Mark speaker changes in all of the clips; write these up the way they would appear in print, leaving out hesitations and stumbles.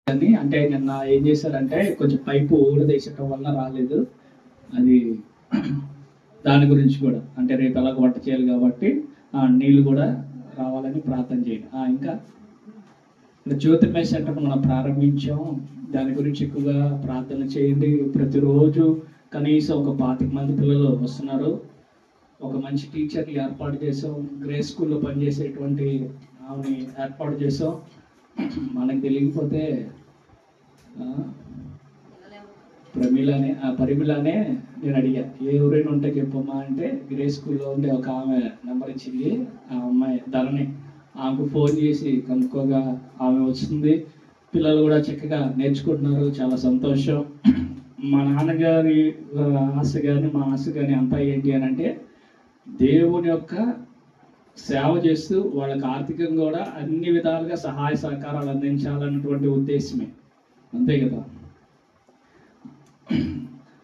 Speaker 1: కానీ అంటే నిన్న ఏం చేశారంటే కొంచెం పైపు ఊడదేసటం వల్ల రాలేదు అది. దాని గురించి కూడా అంటే రేపు ఎలాగ వంట చేయాలి కాబట్టి నీళ్ళు కూడా రావాలని ప్రార్థన చేయండి. ఇంకా జ్యోతిర్మయ సెంటర్ మనం ప్రారంభించాం, దాని గురించి ఎక్కువగా ప్రార్థన చేయండి. ప్రతిరోజు కనీసం ఒక 25 మంది పిల్లలు వస్తున్నారు. ఒక మంచి టీచర్ని ఏర్పాటు చేసాం, గ్రే స్కూల్లో పనిచేసేటువంటి ఆమెని ఏర్పాటు చేసాం. మనకు తెలియకపోతే పరిమిలానే నేను అడిగా, ఏ ఊరైనా ఉంటే చెప్పమ్మా అంటే గ్రే స్కూల్లో ఉండే ఒక ఆమె నెంబర్ ఇచ్చింది. ఆ అమ్మాయి ధరని, ఆమెకు ఫోన్ చేసి కనుక్కోగా ఆమె వస్తుంది. పిల్లలు కూడా చక్కగా నేర్చుకుంటున్నారు, చాలా సంతోషం. మా నాన్నగారి ఆశ కానీ మా ఆశ కానీ అంతా ఏంటి అని అంటే దేవుని యొక్క సేవ చేస్తూ వాళ్ళకి ఆర్థికంగా కూడా అన్ని విధాలుగా సహాయ సహకారాలు అందించాలన్నటువంటి ఉద్దేశమే, అంతే కదా.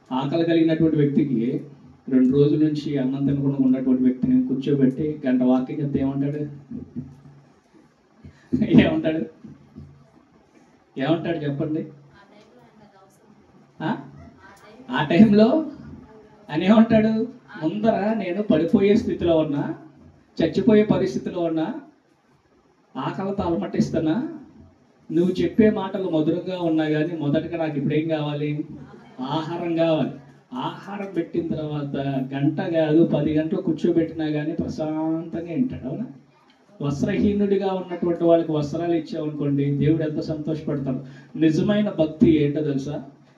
Speaker 1: ఆకలి కలిగినటువంటి వ్యక్తికి 2 రోజుల నుంచి అన్నం తినకుండా ఉన్నటువంటి వ్యక్తిని కూర్చోబెట్టి గంట వాక్యం చెప్తే ఏమంటాడు? ఏమంటాడు చెప్పండి? ఆ టైంలో అని ఏమంటాడు? ముందర నేను పడిపోయే స్థితిలో ఉన్నా, చచ్చిపోయే పరిస్థితిలో ఉన్నా, ఆకలితో అలమటిస్తున్నా, నువ్వు చెప్పే మాటలు మధురంగా ఉన్నా కానీ మొదటగా నాకు ఇప్పుడేం కావాలి? ఆహారం కావాలి. ఆహారం పెట్టిన తర్వాత గంట కాదు 10 గంటలు కూర్చోబెట్టినా కానీ ప్రశాంతంగా వింటాడు. అవునా? వస్త్రహీనుడిగా ఉన్నటువంటి వాళ్ళకి వస్త్రాలు ఇచ్చామనుకోండి, దేవుడు ఎంత సంతోషపడతాడు. నిజమైన భక్తి ఏంటో తెలుసా?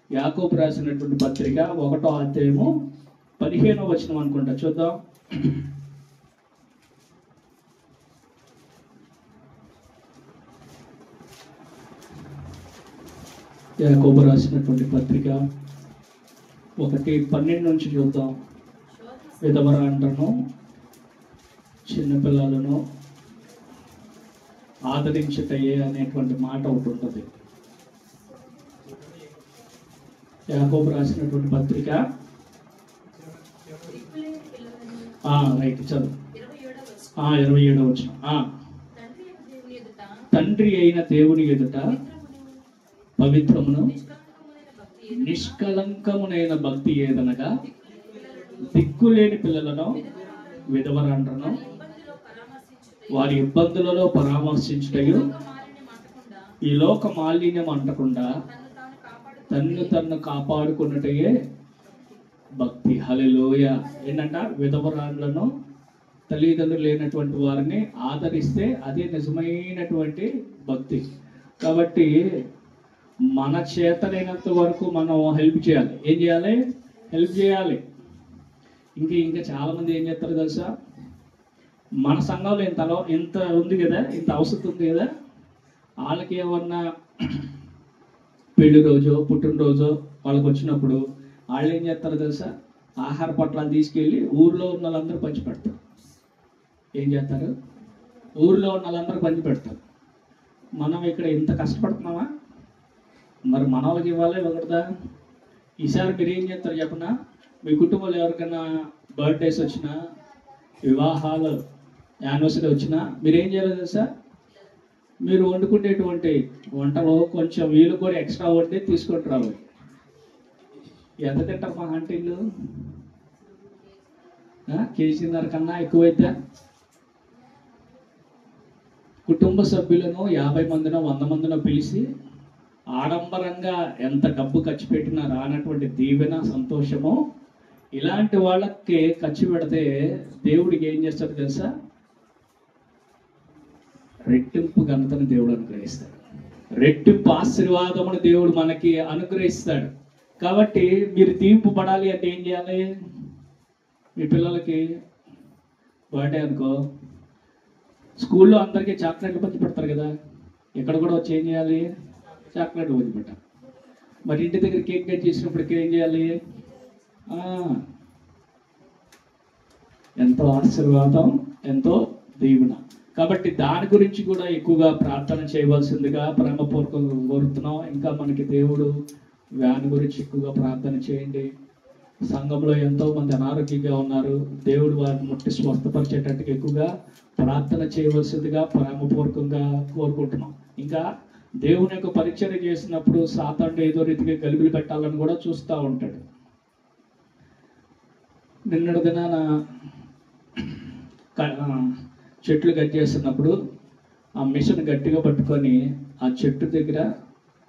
Speaker 1: యాకోబు రాసినటువంటి పత్రిక 1వ అధ్యాయము 15వ వచనం అనుకుంటా, చూద్దాం. యాకోబు రాసినటువంటి పత్రిక 1:12 నుంచి చూద్దాం. విధవరాండ్రను చిన్నపిల్లలను ఆదరించుటయే అనేటువంటి మాట ఒకటి ఉంటుంది. యాకోబు రాసినటువంటి పత్రిక రైట్ చదువు. 27వ వచనం. తండ్రి అయిన దేవుని ఎదుట పవిత్రమును నిష్కలంకమునైన భక్తి ఏదనగా దిక్కులేని పిల్లలను విధవరాండ్రను వారి ఇబ్బందులలో పరామర్శించుటయు ఈ లోక మాలిన్యం అంటకుండా తన్ను కాపాడుకున్నటయే భక్తి. హల్లెలూయా. ఏంటంట? విధవరాండ్లను, తల్లిదండ్రులు లేనటువంటి వారిని ఆదరిస్తే అదే నిజమైనటువంటి భక్తి. కాబట్టి మన చేతనైనంత వరకు మనం హెల్ప్ చేయాలి. ఏం చేయాలి? హెల్ప్ చేయాలి. ఇంకా చాలా మంది ఏం చేస్తారు తెలుసా? మన సంఘంలో ఇంత ఉంది కదా, ఇంత అవసరం ఉంది కదా, వాళ్ళకి ఏమన్నా పెళ్లి రోజు పుట్టినరోజు వాళ్ళకి వచ్చినప్పుడు వాళ్ళు ఏం చేస్తారు తెలుసా? ఆహార పట్టాలు తీసుకెళ్ళి ఊర్లో ఉన్న వాళ్ళందరూ పంచి పెడతారు. ఏం చేస్తారు? ఊర్లో ఉన్న వాళ్ళందరూ పంచి పెడతారు. మనం ఇక్కడ ఇంత కష్టపడుతున్నామా? మరి మన వాళ్ళకి ఇవ్వాలి ఒకటిదా? ఈసారి మీరు ఏం చేస్తారు చెప్పనా? మీ కుటుంబంలో ఎవరికైనా బర్త్డేస్ వచ్చినా, వివాహాలు, యానివర్సరీ వచ్చినా మీరేం చేయాలి తెలుసా? మీరు వండుకునేటువంటి వంటలో కొంచెం వీళ్ళు కూడా ఎక్స్ట్రా వండి తీసుకొని రావాలి. ఎంత తింటారు మా ఆంటీలు? కేజీన్నర కన్నా ఎక్కువైతే కుటుంబ సభ్యులను 50 మందినో 100 మందినో పిలిచి ఆడంబరంగా ఎంత డబ్బు ఖర్చు పెట్టినా రానటువంటి దీవెన, సంతోషము ఇలాంటి వాళ్ళకి ఖర్చు పెడితే దేవుడికి ఏం చేస్తాడు తెలుసా? రెట్టింపు ఘనతను దేవుడు అనుగ్రహిస్తాడు. రెట్టింపు ఆశీర్వాదమును దేవుడు మనకి అనుగ్రహిస్తాడు. కాబట్టి మీరు దీవింపబడాలి అంటే ఏం చేయాలి? మీ పిల్లలకి బర్త్డే అనుకో, స్కూల్లో అందరికీ చాక్లెట్లు పంచి పెడతారు కదా, ఇక్కడ కూడా వచ్చి ఏం చేయాలి? చాక్లెట్లు పంచి పెట్టాలి. మరి ఇంటి దగ్గర కేక్ కట్ చేసినప్పటికీ ఏం చేయాలి? ఎంతో ఆశీర్వాదం, ఎంతో దీవెన. కాబట్టి దాని గురించి కూడా ఎక్కువగా ప్రార్థన చేయవలసిందిగా ప్రేమపూర్వకంగా కోరుతున్నాం. ఇంకా మనకి దేవుడు వ్యాధి గురించి ఎక్కువగా ప్రార్థన చేయండి. సంఘంలో ఎంతో మంది అనారోగ్యంగా ఉన్నారు, దేవుడు వారిని ముట్టి స్వస్థపరిచేటట్టుగా ఎక్కువగా ప్రార్థన చేయవలసిందిగా ప్రేమపూర్వకంగా కోరుకుంటున్నాం. ఇంకా దేవుని యొక్క పరిచర్య చేసినప్పుడు సాతానుడు ఏదో రీతిగా గలిబిలి పెట్టాలని కూడా చూస్తూ ఉంటాడు. నిన్నటి దినాన చెట్లు కట్ చేస్తున్నప్పుడు ఆ మిషన్ గట్టిగా పట్టుకొని ఆ చెట్టు దగ్గర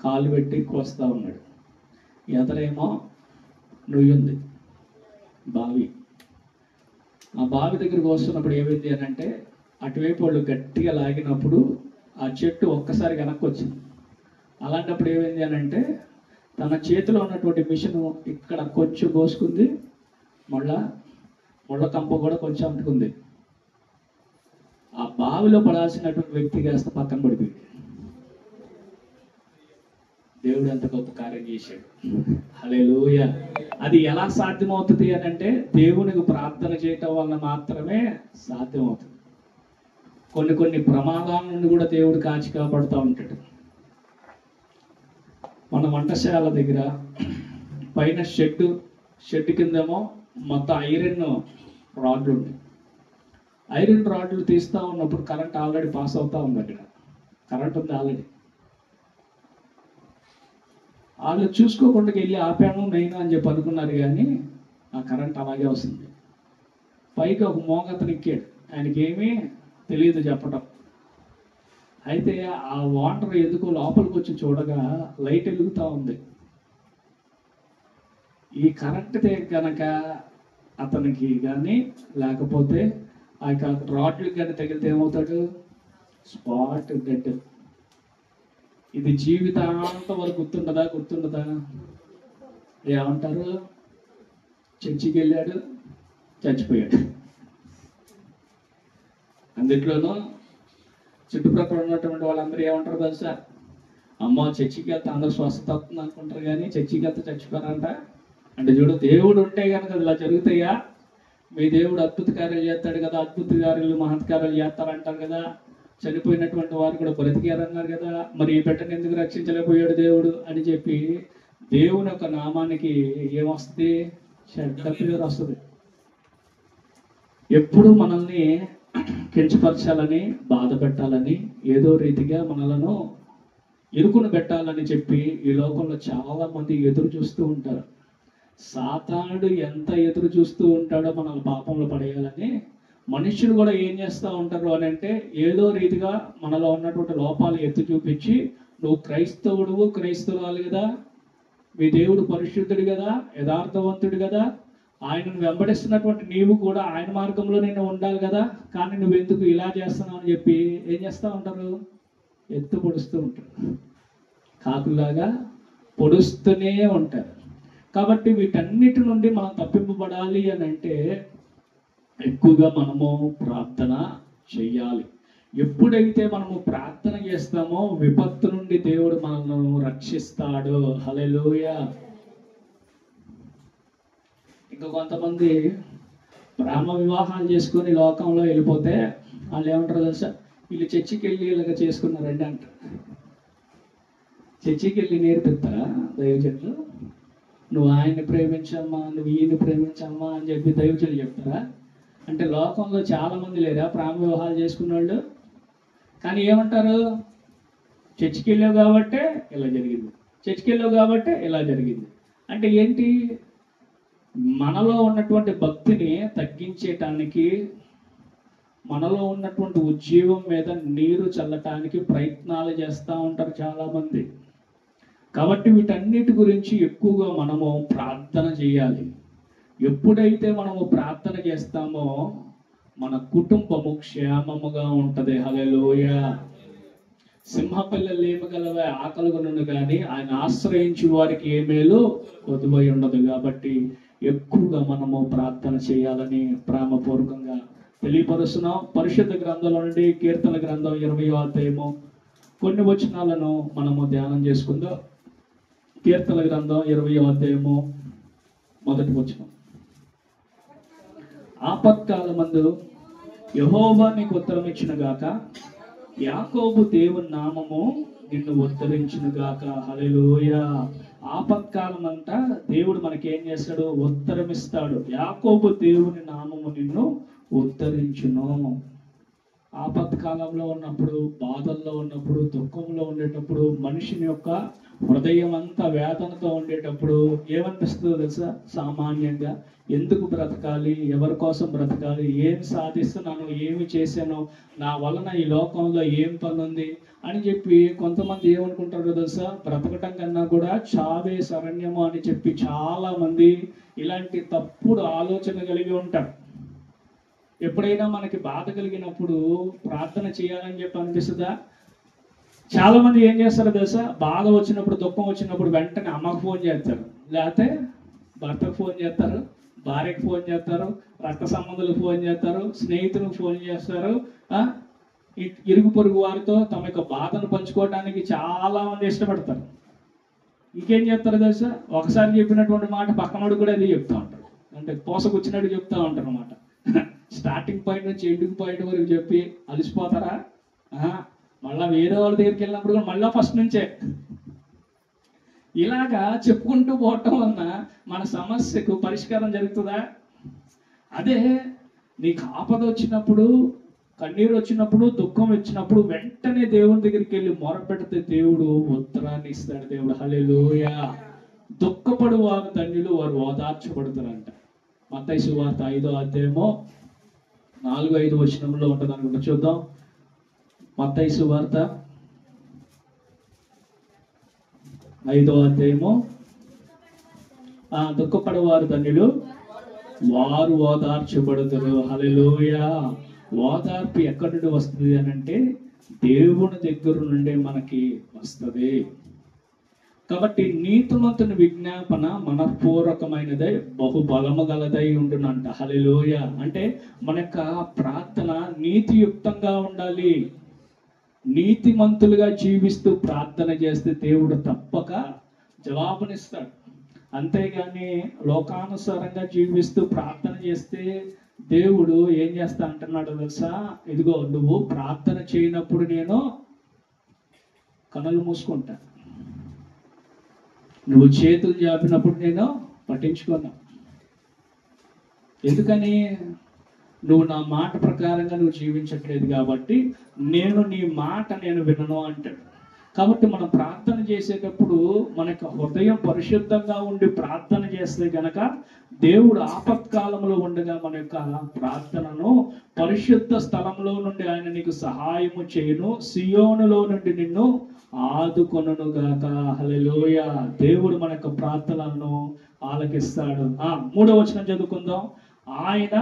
Speaker 1: కాలు పెట్టి కోస్తూ ఉన్నాడు. ఎదరేమో నుయ్యుంది బావి. ఆ బావి దగ్గరికి వస్తున్నప్పుడు ఏమైంది అని అంటే అటువైపు వాళ్ళు గట్టిగా లాగినప్పుడు ఆ చెట్టు ఒక్కసారి వెనక్కి వచ్చింది. అలాంటప్పుడు ఏమైంది అని అంటే తన చేతిలో ఉన్నటువంటి మిషన్ ఇక్కడ కొంచెం కోసుకుంది, మళ్ళా ముళ్ళ కంప కూడా కొంచెం అంటుకుంది. ఆ బావిలో పడాల్సినటువంటి వ్యక్తి కాస్త పక్కన పడిపోయింది. దేవుడు ఎంత గొప్ప కార్యం చేశాడు. హల్లెలూయా. అది ఎలా సాధ్యమవుతుంది అని అంటే దేవునికి ప్రార్థన చేయటం వల్ల మాత్రమే సాధ్యమవుతుంది. కొన్ని ప్రమాదాల నుండి కూడా దేవుడు కాచి కాపాడుతూ ఉంటాడు. మన వంటశాల దగ్గర పైన షెడ్ కిందేమో మొత్తం ఐరన్ రాడ్లు ఉన్నాయి. ఐరన్ రాడ్లు తీస్తూ ఉన్నప్పుడు కరెంట్ ఆల్రెడీ పాస్ అవుతూ ఉంది. అక్కడ కరెంట్ ఉంది ఆల్రెడీ. వాళ్ళు చూసుకోకుండా వెళ్ళి ఆపాను నేను అని చెప్పి అనుకున్నారు, కానీ ఆ కరెంట్ అలాగే వస్తుంది. పైకి ఒక మోగతను ఎక్కాడు, ఆయనకి ఏమీ తెలియదు చెప్పటం. అయితే ఆ వాటర్ ఎందుకు లోపలికి వచ్చి చూడగా లైట్ వెలుగుతూ ఉంది. ఈ కరెంట్ కనుక అతనికి కానీ లేకపోతే ఆ రాడ్లకు కానీ తగిలితే ఏమవుతాడు? Spot dead. ఇది జీవితాంతం వరకు గుర్తుండదా? ఏమంటారు? చర్చికి వెళ్ళాడు, చచ్చిపోయాడు. అందుట్లోనూ చుట్టుప్రక్కల ఉన్నటువంటి వాళ్ళందరూ ఏమంటారు తెలుసా? అమ్మ చర్చికి వెళ్తే అందరూ స్వస్థత వస్తుంది అనుకుంటారు, కానీ చర్చికి వెళ్తే చచ్చిపోరంట. అంటే చూడు, దేవుడు ఉంటే కనుక ఇలా జరుగుతాయా? మీ దేవుడు అద్భుత కార్యాలు చేస్తాడు కదా, అద్భుత కార్యాలు మహత్కార్యాలు చేస్తారంటారు కదా. చనిపోయినటువంటి వారు కూడా బ్రతికారన్నారు కదా, మరి ఈ బిడ్డను ఎందుకు రక్షించలేకపోయాడు దేవుడు అని చెప్పి దేవుని యొక్క నామానికి ఏమొస్తుంది? చెడ్డ పేరు వస్తుంది. ఎప్పుడు మనల్ని కించపరచాలని, బాధ పెట్టాలని, ఏదో రీతిగా మనలను ఇరుకును పెట్టాలని చెప్పి ఈ లోకంలో చాలా మంది ఎదురు చూస్తూ ఉంటారు. సాతానుడు ఎంత ఎదురు చూస్తూ ఉంటాడో మనల్ని పాపంలో పడేయాలని. మనుషులు కూడా ఏం చేస్తూ ఉంటారు అని అంటే ఏదో రీతిగా మనలో ఉన్నటువంటి లోపాలు ఎత్తి చూపించి, నువ్వు క్రైస్తవురాలు కదా, మీ దేవుడు పరిశుద్ధుడు కదా, యథార్థవంతుడు కదా, ఆయనను వెంబడిస్తున్నటువంటి నీవు కూడా ఆయన మార్గంలో నేను ఉండాలి కదా, కానీ నువ్వు ఎందుకు ఇలా చేస్తున్నావు అని చెప్పి ఏం చేస్తూ ఉంటారు? ఎత్తు పొడుస్తూ ఉంటారు. కాకులాగా పొడుస్తూనే ఉంటారు. కాబట్టి వీటన్నిటి నుండి మనం తప్పింపబడాలి అని అంటే ఎక్కువగా మనము ప్రార్థన చెయ్యాలి. ఎప్పుడైతే మనము ప్రార్థన చేస్తామో విపత్తు నుండి దేవుడు మనల్ని రక్షిస్తాడు. హల్లెలూయా. ఇంకా కొంతమంది ప్రేమ వివాహాలు చేసుకొని లోకంలో వెళ్ళిపోతే వాళ్ళు ఏమంటారు తెలుసా? వీళ్ళు చర్చికి వెళ్ళి ఇలాగ చేసుకున్నారండి అంటారు. చర్చికి వెళ్ళి నేర్పిస్తారా దైవజనులు? నువ్వు ఆయన్ని ప్రేమించమ్మా, నువ్వు ఈయన్ని ప్రేమించమ్మా అని చెప్పి దైవజనులు చెప్తారా? అంటే లోకంలో చాలా మంది లేరా ప్రేమ వివాహాలు చేసుకున్న వాళ్ళు? కానీ ఏమంటారు? చర్చికి వెళ్ళావు కాబట్టే ఇలా జరిగింది, చర్చికి వెళ్ళావు కాబట్టే ఇలా జరిగింది. అంటే ఏంటి? మనలో ఉన్నటువంటి భక్తిని తగ్గించేటానికి, మనలో ఉన్నటువంటి ఉజ్జీవం మీద నీరు చల్లటానికి ప్రయత్నాలు చేస్తూ ఉంటారు చాలామంది. కాబట్టి వీటన్నిటి గురించి ఎక్కువగా మనము ప్రార్థన చేయాలి. ఎప్పుడైతే మనము ప్రార్థన చేస్తామో మన కుటుంబము క్షేమముగా ఉంటది. హల్లెలూయా. సింహపిల్లలు ఏమగలవే ఆకలిగొనును కానీ ఆయన ఆశ్రయించి వారికి ఏ మేలు కొదువై ఉండదు. కాబట్టి ఎక్కువగా మనము ప్రార్థన చేయాలని ప్రేమపూర్వకంగా తెలియపరుస్తున్నాం. పరిశుద్ధ గ్రంథంలో నుండి కీర్తన గ్రంథం 20వ అధ్యాయము కొన్ని వచనాలను మనము ధ్యానం చేసుకుందాం. కీర్తన గ్రంథం 20వ అధ్యాయము 1వ వచనం. ఆపత్కాలమందు యెహోవా నీకు ఉత్తరం ఇచ్చిన గాక, యాకోబు దేవుని నామము నిన్ను ఉద్ధరించును గాక. హల్లెలూయా. ఆపత్కాలం అంట దేవుడు మనకి ఏం చేస్తాడు? ఉత్తరం ఇస్తాడు. యాకోబు దేవుని నామము నిన్ను ఉద్ధరించును. ఆపత్కాలంలో ఉన్నప్పుడు, బాధల్లో ఉన్నప్పుడు, దుఃఖంలో ఉండేటప్పుడు, మనిషిని యొక్క హృదయం అంతా వేదనతో ఉండేటప్పుడు ఏమనిపిస్తుందో తెలుసా? సామాన్యంగా ఎందుకు బ్రతకాలి, ఎవరి కోసం బ్రతకాలి, ఏం సాధిస్తున్నాను, ఏమి చేశాను, నా వలన ఈ లోకంలో ఏం పని ఉంది అని చెప్పి కొంతమంది ఏమనుకుంటారో తెలుసా? బ్రతకటం కన్నా కూడా చావే శరణ్యము అని చెప్పి చాలా మంది ఇలాంటి తప్పుడు ఆలోచన కలిగి ఉంటారు. ఎప్పుడైనా మనకి బాధ కలిగినప్పుడు ప్రార్థన చేయాలని చెప్పి అనిపిస్తుందా? చాలా మంది ఏం చేస్తారో తెలుసా? బాధ వచ్చినప్పుడు, దుఃఖం వచ్చినప్పుడు వెంటనే అమ్మకు ఫోన్ చేస్తారు, లేకపోతే భర్తకు ఫోన్ చేస్తారు, భార్యకు ఫోన్ చేస్తారు, రక్త సంబంధులకు ఫోన్ చేస్తారు, స్నేహితులకు ఫోన్ చేస్తారు. ఇరుగు పొరుగు వారితో తమ యొక్క బాధను పంచుకోవడానికి చాలా మంది ఇష్టపడతారు. ఇంకేం చేస్తారు తెలుసా? ఒకసారి చెప్పినటువంటి మాట పక్కనోడు కూడా అది చెప్తా ఉంటారు. అంటే పోసకొచ్చినట్టు చెప్తా ఉంటారు అనమాట. స్టార్టింగ్ పాయింట్ నుంచి ఎండింగ్ పాయింట్ వరకు చెప్పి అలసిపోతారా? మళ్ళీ వేరే వాళ్ళ దగ్గరికి వెళ్ళినప్పుడు కూడా మళ్ళీ ఫస్ట్ నుంచే ఇలాగా చెప్పుకుంటూ పోవటం వలన మన సమస్యకు పరిష్కారం జరుగుతుందా? అదే నీకు ఆపద వచ్చినప్పుడు, కన్నీరు వచ్చినప్పుడు, దుఃఖం వచ్చినప్పుడు వెంటనే దేవుని దగ్గరికి వెళ్ళి మొరపెడితే దేవుడు ఉత్తరాన్ని ఇస్తాడు. దేవుడు హల్లెలూయా. దుఃఖపడు వారు ధన్యులు, వారు ఓదార్చబడతారంట. మత్తయి సువార్త 5వ అధ్యాయము 4-5 వచనంలో ఉంటుంది అనుకుంటా. చూద్దాం. మత్తయి సువార్త 5వ అధ్యాయము. దుఃఖపడవారు ధన్యులు, వారు ఓదార్చబడతారు. హల్లెలూయా. ఓదార్పు ఎక్కడి నుండి వస్తుంది అని అంటే దేవుని దగ్గర నుండే మనకి వస్తుంది. కాబట్టి నీతిమంతుని విజ్ఞాపన మనపూర్వకమైనదై బహుబలము గలదై ఉండునంట. హల్లెలూయా. అంటే మన యొక్క ప్రార్థన నీతియుక్తంగా ఉండాలి. నీతిమంతులుగా జీవిస్తూ ప్రార్థన చేస్తే దేవుడు తప్పక జవాబునిస్తాడు. అంతేగాని లోకానుసారంగా జీవిస్తూ ప్రార్థన చేస్తే దేవుడు ఏం చేస్తా అంటున్నాడు తెలుసా? ఇదిగో నువ్వు ప్రార్థన చేయనప్పుడు నేను కనులు మూసుకుంటా, నువ్వు చేతులు జాపినప్పుడు నేను పట్టించుకున్నా. ఎందుకని? నువ్వు నా మాట ప్రకారంగా నువ్వు జీవించట్లేదు కాబట్టి నేను నీ మాట వినను అంటాడు. కాబట్టి మనం ప్రార్థన చేసేటప్పుడు మన యొక్క హృదయం పరిశుద్ధంగా ఉండి ప్రార్థన చేస్తే గనక దేవుడు ఆపత్కాలంలో ఉండగా మన యొక్క ప్రార్థనను పరిశుద్ధ స్థలంలో నుండి ఆయన నీకు సహాయము చేయను, సియోనులో నుండి నిన్ను ఆదుకొనును గాక. హల్లెలూయా. దేవుడు మన యొక్క ప్రార్థనలను ఆలకిస్తాడు. 3వ వచనం చదువుకుందాం. ఆయన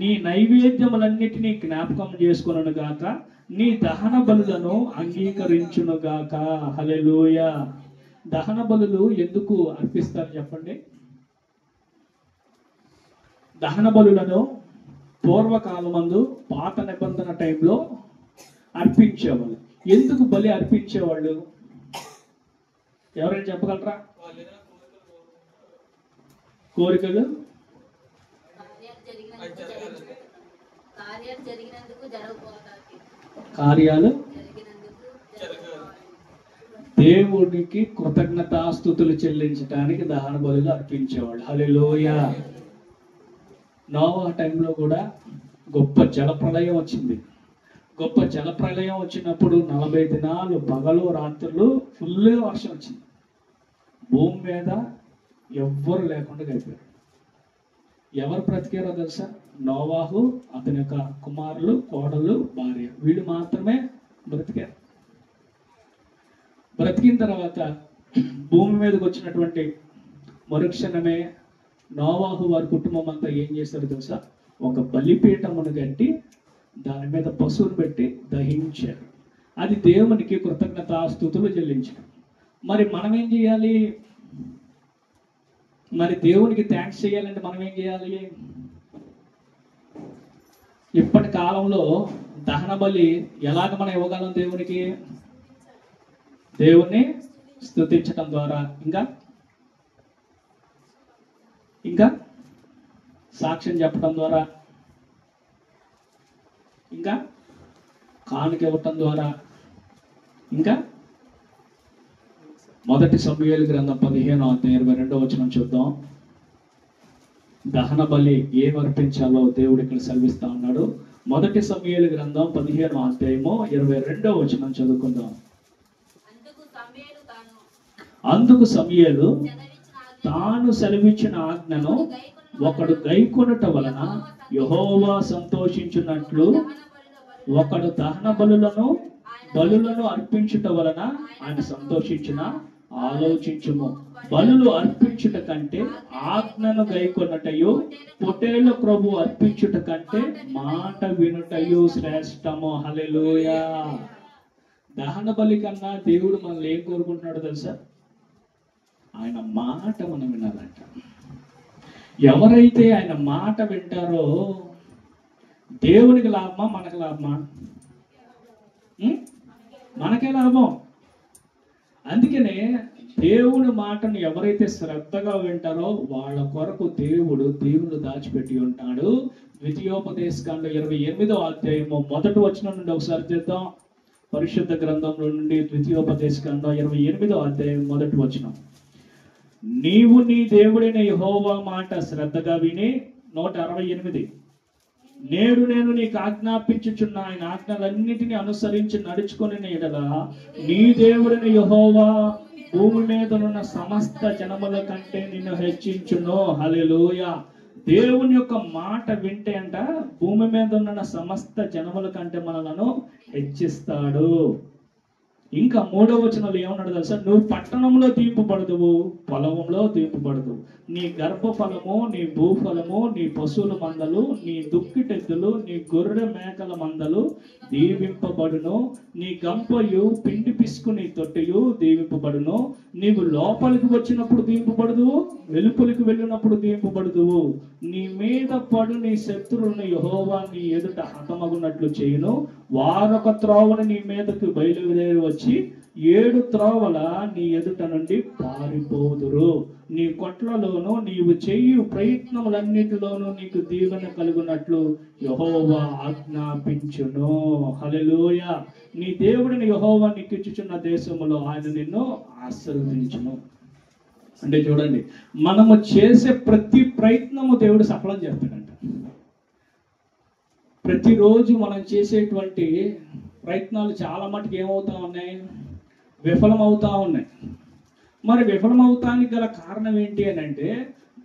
Speaker 1: నీ నైవేద్యములన్నిటినీ జ్ఞాపకం చేసుకొనును గాక, నీ దహన బలులను అంగీకరించును గాక. హల్లెలూయా. దహన బలులు ఎందుకు అర్పిస్తారు చెప్పండి? దహన బలులను పూర్వకాలమందు పాత నిబంధన టైంలో అర్పించేవాళ్ళు. ఎందుకు బలి అర్పించేవాళ్ళు? ఎవరైనా చెప్పగలరా? కోరికలు కార్యాలు దేవుడికి కృతజ్ఞతాస్తుతులు చెల్లించడానికి దహన బలులు అర్పించేవాళ్ళు. హల్లెలూయా. నోవా టైంలో కూడా గొప్ప జలప్రలయం వచ్చింది. గొప్ప జలప్రలయం వచ్చినప్పుడు 40 దినాలు పగలు రాత్రులు ఫుల్గా వర్షం వచ్చింది. భూమి మీద ఎవ్వరు లేకుండా గడిపారు. ఎవరు బ్రతికారో తెలుసా? నోవాహు, అతని యొక్క కుమారులు, కోడలు, భార్య, వీళ్ళు మాత్రమే బ్రతికారు. బ్రతికిన తర్వాత భూమి మీదకి వచ్చినటువంటి మరుక్షణమే నోవాహు వారి కుటుంబం అంతా ఏం చేశారు తెలుసా? ఒక బలిపీఠమును కట్టి దాని మీద పశువును పెట్టి దహించారు. అది దేవునికి కృతజ్ఞతాస్తుతులు చెల్లించారు. మరి మనం ఏం చేయాలి? మరి దేవునికి థ్యాంక్స్ చేయాలంటే మనం ఏం చేయాలి? ఇప్పటి కాలంలో దహన బలి ఎలాగ మనం ఇవ్వగలం దేవునికి? దేవుణ్ణి స్తుతించటం ద్వారా, ఇంకా సాక్ష్యం చెప్పడం ద్వారా, ఇంకా కానుక ఇవ్వటం ద్వారా, ఇంకా మొదటి సమూయేలు గ్రంథం 15వ అధ్యాయం 22వ వచనం చూద్దాం. దహన బలి ఏం అర్పించాలో దేవుడు ఇక్కడ సెలవిస్తా ఉన్నాడు. మొదటి సమూయేలు గ్రంథం 15వ అధ్యాయము 22వ వచనం చదువుకుందాం. అందుకు సమూయేలు తాను సెలవిచ్చిన ఆజ్ఞను ఒకడు గైకొనుట వలన యెహోవా సంతోషించున్నట్లు ఒకడు దహన బలులను అర్పించుట వలన ఆయన సంతోషించిన ఆలోచించుము. బలులు అర్పించుట కంటే ఆజ్ఞను గైకొనుటయు పొట్టేలు ప్రభు అర్పించుట కంటే మాట వినుటయు శ్రేష్టము. హల్లెలూయా. దహన బలి కన్నా దేవుడు మనల్ని ఏం కోరుకుంటున్నాడో తెలుసా? ఆయన మాట మనం వినాలంట. ఎవరైతే ఆయన మాట వింటారో దేవునికి లాభమా మనకు లాభమా? మనకే లాభం. అందుకనే దేవుని మాటను ఎవరైతే శ్రద్ధగా వింటారో వాళ్ళ కొరకు దేవుడు దాచిపెట్టి ఉంటాడు. ద్వితీయోపదేశకాండం 28వ అధ్యాయము మొదటి వచనం నుండి ఒకసారి చేద్దాం. పరిశుద్ధ గ్రంథంలో నుండి ద్వితీయోపదేశకాండం 28వ అధ్యాయం మొదటి వచనం. నీవు నీ దేవుడైన యెహోవా మాట శ్రద్ధగా విని 168 నేడు నేను నీకు ఆజ్ఞాపించుచున్న ఆయన ఆజ్ఞలన్నిటిని అనుసరించి నడుచుకుని ఎడల నీ దేవుడైన యెహోవా భూమి మీదనున్న సమస్త జనముల కంటే నిన్ను హెచ్చించును. హల్లెలూయా. దేవుని యొక్క మాట వింటే అంట భూమి మీద ఉన్న సమస్త జనముల కంటే మనలను హెచ్చిస్తాడు. ఇంకా 3వ వచనంలో ఏమన్నాడు తెలుసా? నువ్వు పట్టణంలో తీర్పుపడదువు, పొలంలో తీర్పుపడదు. నీ గర్భఫలము, నీ భూఫలము, నీ పశువుల మందలు, నీ దుక్కిటెద్దులు, నీ గొర్రె మేకల మందలు దీవింపబడును. నీ గంపయు పిండి పిసుకుని తొట్టెయు దీవింపబడును. నీవు లోపలికి వచ్చినప్పుడు దీవింపబడదువు, వెలుపలికి వెళ్ళినప్పుడు దీవింపబడదువు. నీ మీద పడు నీ శత్రువులను యెహోవా నీ ఎదుట హతమగునట్లు చేయును. వారొక త్రోవను నీ మీదకు బయలుదేరి వచ్చి 7 త్రోవల నీ ఎదుట నుండి పారిపోదురు. నీ కొట్లలోను నీవు చేయు ప్రయత్నములన్నిటిలోనూ నీకు దీవెన కలుగునట్లు యెహోవా ఆజ్ఞాపించును. హల్లెలూయా. నీ దేవుడిని యెహోవా నీకు ఇచ్చుచున్న దేశములో ఆయన నిన్ను ఆశీర్వదించును. అంటే చూడండి, మనము చేసే ప్రతి ప్రయత్నము దేవుడు సఫలం చేస్తాడంట. ప్రతిరోజు మనం చేసేటువంటి ప్రయత్నాలు చాలా మటుకు ఏమవుతా ఉన్నాయి? విఫలమవుతా ఉన్నాయి. మరి విఫలమవుతానికి గల కారణం ఏంటి అని అంటే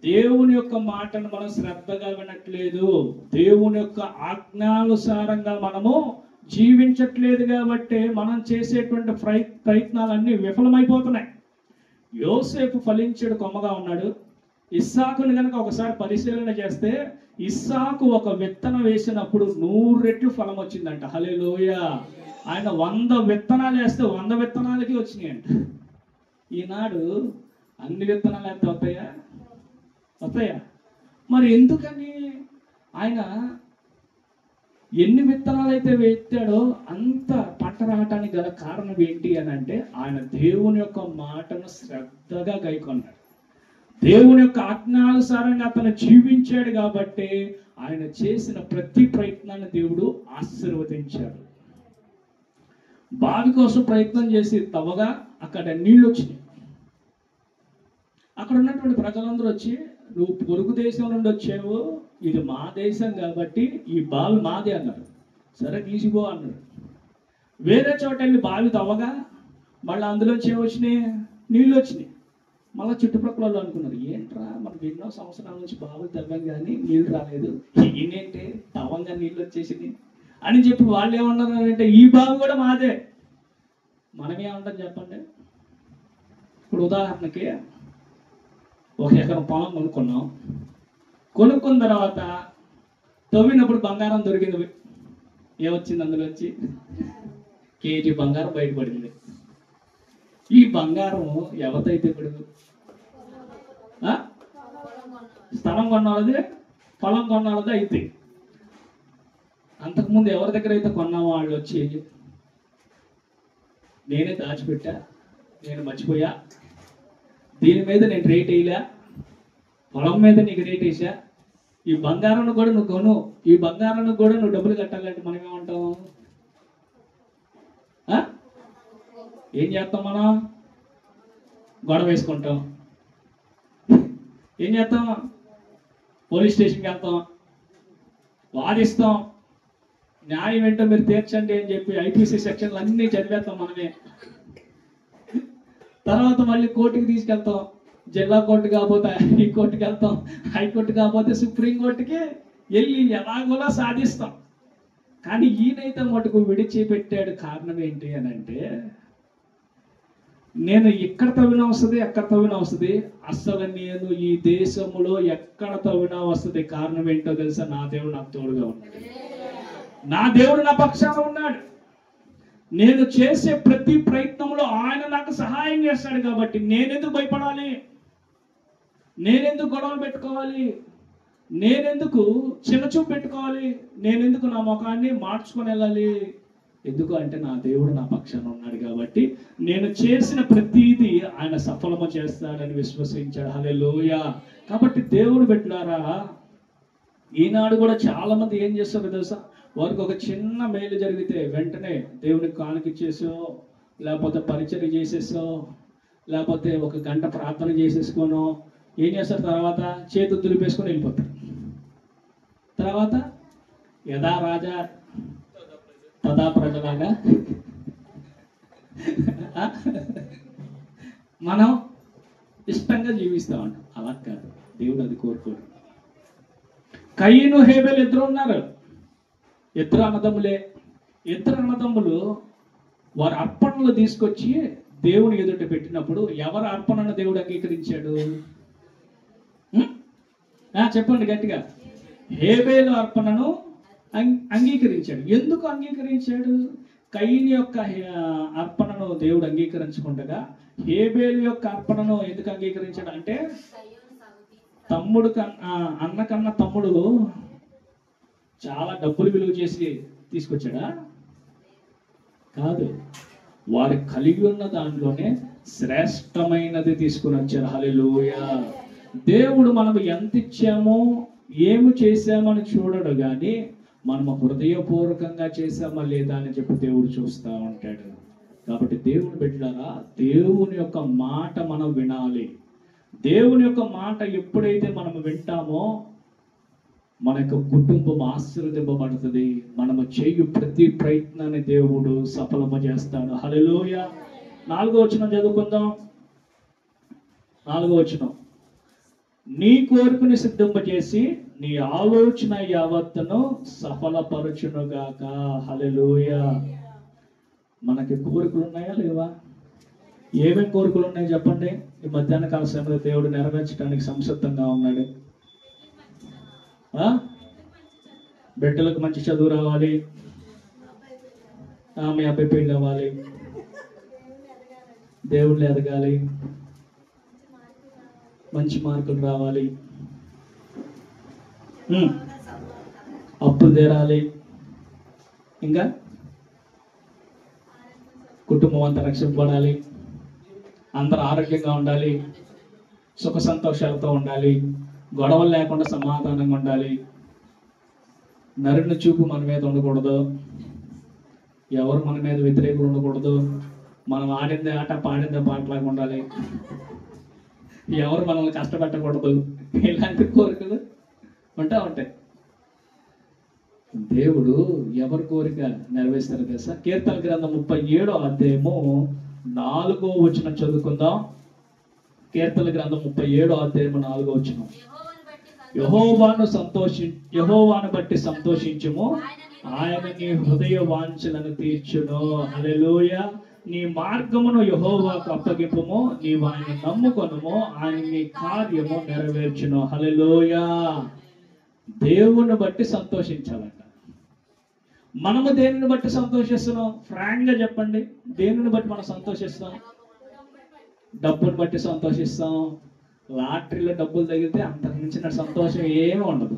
Speaker 1: దేవుని యొక్క మాటను మనం శ్రద్ధగా వినట్లేదు, దేవుని యొక్క ఆజ్ఞానుసారంగా మనము జీవించట్లేదు. కాబట్టి మనం చేసేటువంటి ప్రయత్నాలన్నీ విఫలమైపోతున్నాయి. యోసేపు ఫలించుడు కొమ్మగా ఉన్నాడు. ఇస్సాకుని కనుక ఒకసారి పరిశీలన చేస్తే ఇస్సాకు ఒక విత్తనం వేసినప్పుడు 100 రెట్లు ఫలం వచ్చిందంట. హల్లెలూయా. ఆయన 100 విత్తనాలు వేస్తే 100 విత్తనాలకి వచ్చినాయంట. ఈనాడు అన్ని విత్తనాలు ఎంత వస్తాయా? మరి ఎందుకని ఆయన ఎన్ని విత్తనాలు అయితే వేస్తాడో అంత పంట రావటానికి గల కారణం ఏంటి అని అంటే ఆయన దేవుని యొక్క మాటను శ్రద్ధగా గైకొన్నాడు. దేవుని యొక్క ఆజ్ఞానుసారంగా అతను జీవించాడు. కాబట్టి ఆయన చేసిన ప్రతి ప్రయత్నాన్ని దేవుడు ఆశీర్వదించాడు. బావి కోసం ప్రయత్నం చేసి తవ్వగా అక్కడ నీళ్ళు వచ్చినాయి. అక్కడ ఉన్నటువంటి ప్రజలందరూ వచ్చి, నువ్వు పొరుగు దేశం నుండి వచ్చావు, ఇది మా దేశం కాబట్టి ఈ బావి మాది అన్నారు. సరే తీసిపో అన్నారు. వేరే చోట వెళ్ళి బావి తవ్వగా మళ్ళీ అందులోంచి ఏమొచ్చినాయి? నీళ్ళు వచ్చినాయి. మళ్ళీ చుట్టుపక్కల వాళ్ళు అనుకున్నారు, ఏంట్రా మనకు ఎన్నో సంవత్సరాల నుంచి బావులు తవ్వాం కానీ నీళ్ళు రాలేదు, ఈయనేంటే తవ్వంగా నీళ్ళు వచ్చేసింది అని చెప్పి వాళ్ళు ఏమన్నారు అంటే ఈ బావి కూడా మాదే. మనమేమంటాం చెప్పండి? ఇప్పుడు ఉదాహరణకి 1 ఎకరం పొలం కొనుక్కున్న తర్వాత తవ్వినప్పుడు బంగారం దొరికింది. ఏమొచ్చింది? అందులోంచి కేజీ బంగారం బయటపడింది. ఈ బంగారం ఎవరిదైతే ఇప్పుడు స్థలం కొన్నాళ్ళది, పొలం కొన్నాళ్ళది అయితే. అంతకుముందు ఎవరి దగ్గర అయితే కొన్నామో వాళ్ళు వచ్చి, నేనే దాచిపెట్టా, నేను మర్చిపోయా, దీని మీద నేను రేట్ వేయలే, పొలం మీద నీకు రేట్ వేసా, ఈ బంగారాన్ని కూడా నువ్వు కొను, ఈ బంగారాన్ని కూడా నువ్వు డబ్బులు కట్టాలంటే మనం ఏమంటాం? ఏం చేస్తాం? మనం గొడవ వేసుకుంటాం. ఏం చేస్తాం? పోలీస్ స్టేషన్కి వెళ్తాం, వాదిస్తాం. న్యాయం ఏంటో మీరు తీర్చండి అని చెప్పి ఐపీసీ సెక్షన్లు అన్నీ చదివేస్తాం మనమే. తర్వాత మళ్ళీ కోర్టుకి తీసుకెళ్తాం. జిల్లా కోర్టు కాకపోతే హైకోర్టుకి వెళ్తాం, హైకోర్టు కాకపోతే సుప్రీంకోర్టుకి వెళ్ళి ఎలాగోలా సాధిస్తాం. కానీ ఈయనైతే మటుకు విడిచిపెట్టాడు. కారణం ఏంటి అని అంటే, నేను ఎక్కడ తవ్వినా వస్తుంది, ఎక్కడ తవ్వినా వస్తుంది, అసలు నేను ఈ దేశంలో ఎక్కడ తవ్వినా వస్తుంది. కారణం ఏంటో తెలుసా? నా దేవుడు నాకు తోడుగా ఉన్నాడు, నా దేవుడు నా పక్షాన ఉన్నాడు. నేను చేసే ప్రతి ప్రయత్నంలో ఆయన నాకు సహాయం చేస్తాడు. కాబట్టి నేనెందుకు భయపడాలి, నేనెందుకు గొడవలు పెట్టుకోవాలి, నేనెందుకు చిన్నచూపు పెట్టుకోవాలి, నేనెందుకు నా ముఖాన్ని మార్చుకొని వెళ్ళాలి? ఎందుకు అంటే నా దేవుడు నా పక్షాన ఉన్నాడు కాబట్టి నేను చేసిన ప్రతిదీ ఆయన సఫలము చేస్తాడని విశ్వసించాడు. హల్లెలూయా. కాబట్టి దేవుడు బిడ్డలారా, ఈనాడు కూడా చాలా మంది ఏం చేస్తారో తెలుసా? వారికి ఒక చిన్న మేలు జరిగితే వెంటనే దేవునికి కానుకిచ్చేసో, లేకపోతే పరిచర్య చేసేసో, లేకపోతే ఒక గంట ప్రార్థన చేసేసుకోనో ఏం చేస్తారు? తర్వాత చేతులు దులిపేసుకొని వెళ్ళిపోతారు. తర్వాత యథా రాజా తదా ప్రజలాగా మనం ఇష్టంగా జీవిస్తూ ఉంటాం. అలా కాదు, దేవుడు అది కోరుకోడు. కయీను హేబెలు ఇద్దరు ఉన్నారు, ఇద్దరు అన్నదమ్ములే. ఇద్దరు అన్నదమ్ములు వారి అర్పణలు తీసుకొచ్చి దేవుని ఎదుట పెట్టినప్పుడు ఎవరి అర్పణను దేవుడు అంగీకరించాడు? చెప్పండి గట్టిగా. హేబెలు అర్పణను అంగీకరించాడు. ఎందుకు అంగీకరించాడు? కయీను యొక్క అర్పణను దేవుడు అంగీకరించకుండా హేబెలు యొక్క అర్పణను ఎందుకు అంగీకరించాడు అంటే, తమ్ముడు అన్న కన్నా తమ్ముడు చాలా డబ్బులు విలువ చేసి తీసుకొచ్చాడా? కాదు, వారు కలిగి ఉన్న దాంట్లోనే శ్రేష్టమైనది తీసుకుని వచ్చారు. హల్లెలూయా. దేవుడు మనం ఎంత ఇచ్చామో ఏమి చేశామని చూడడు, కానీ మనము హృదయపూర్వకంగా చేశామా లేదా అని చెప్పి దేవుడు చూస్తూ ఉంటాడు. కాబట్టి దేవుని బిడ్డలారా, దేవుని యొక్క మాట మనం వినాలి. దేవుని యొక్క మాట ఎప్పుడైతే మనం వింటామో మన యొక్క కుటుంబం ఆశీర్వదింపబడుతుంది. మనము చేయు ప్రతి ప్రయత్నాన్ని దేవుడు సఫలము చేస్తాడు. హల్లెలూయా. 4వ వచనం చదువుకుందాం. 4వ వచనం. నీ కోరికను సిద్ధింపజేసి నీ ఆలోచన యావత్తును సఫలపరచునుగాక. హల్లెలూయా. మనకి కోరికలు ఉన్నాయా లేవా? ఏమేమి కోరికలు ఉన్నాయి చెప్పండి? ఈ మధ్యాహ్న కాల సమయంలో దేవుడు నెరవేర్చడానికి సంసిద్ధంగా ఉన్నాడు. బిడ్డలకు మంచి చదువు రావాలి, మీ అబ్బాయి పెళ్ళి అవ్వాలి, దేవుళ్ళు ఎదగాలి, మంచి మార్కులు రావాలి, అప్పులు తీరాలి, ఇంకా కుటుంబం అంతా రక్షింపబడాలి, అందరూ ఆరోగ్యంగా ఉండాలి, సుఖ సంతోషాలతో ఉండాలి, గొడవలు లేకుండా సమాధానంగా ఉండాలి, నరుని చూపు మన మీద ఉండకూడదు, ఎవరు మన మీద వ్యతిరేకులు ఉండకూడదు, మనం ఆడిందే ఆట పాడిందే పాటలాగా ఉండాలి, ఎవరు మనల్ని కష్టపెట్టకూడదు. ఇలాంటి కోరికలు ఉంటాయి. దేవుడు ఎవరి కోరిక నెరవేరుస్తారు తెలుసా? కీర్తన గ్రంథం 37వ అధ్యాయము 4వ వచనం చదువుకుందాం. కీర్తన గ్రంథం 37వ అధ్యాయము 4వ వచనం. యెహోవాను బట్టి సంతోషించుము, ఆయన నీ హృదయ వాంఛలను తీర్చును. హల్లెలూయా. నీ మార్గమును యెహోవాకు అప్పగింపుము, నీవు ఆయన నమ్ముకొనుము, ఆయన నీ కార్యము నెరవేర్చును. హల్లెలూయా. దేవుని బట్టి సంతోషించాలంట. మనము దేనిని బట్టి సంతోషిస్తున్నాం? ఫ్రాంక్ గా చెప్పండి, దేనిని బట్టి మనం సంతోషిస్తాం? డబ్బుని బట్టి సంతోషిస్తాం. లాటరీలో డబ్బులు తగిలితే అంతకు మించిన సంతోషం ఏమీ ఉండదు.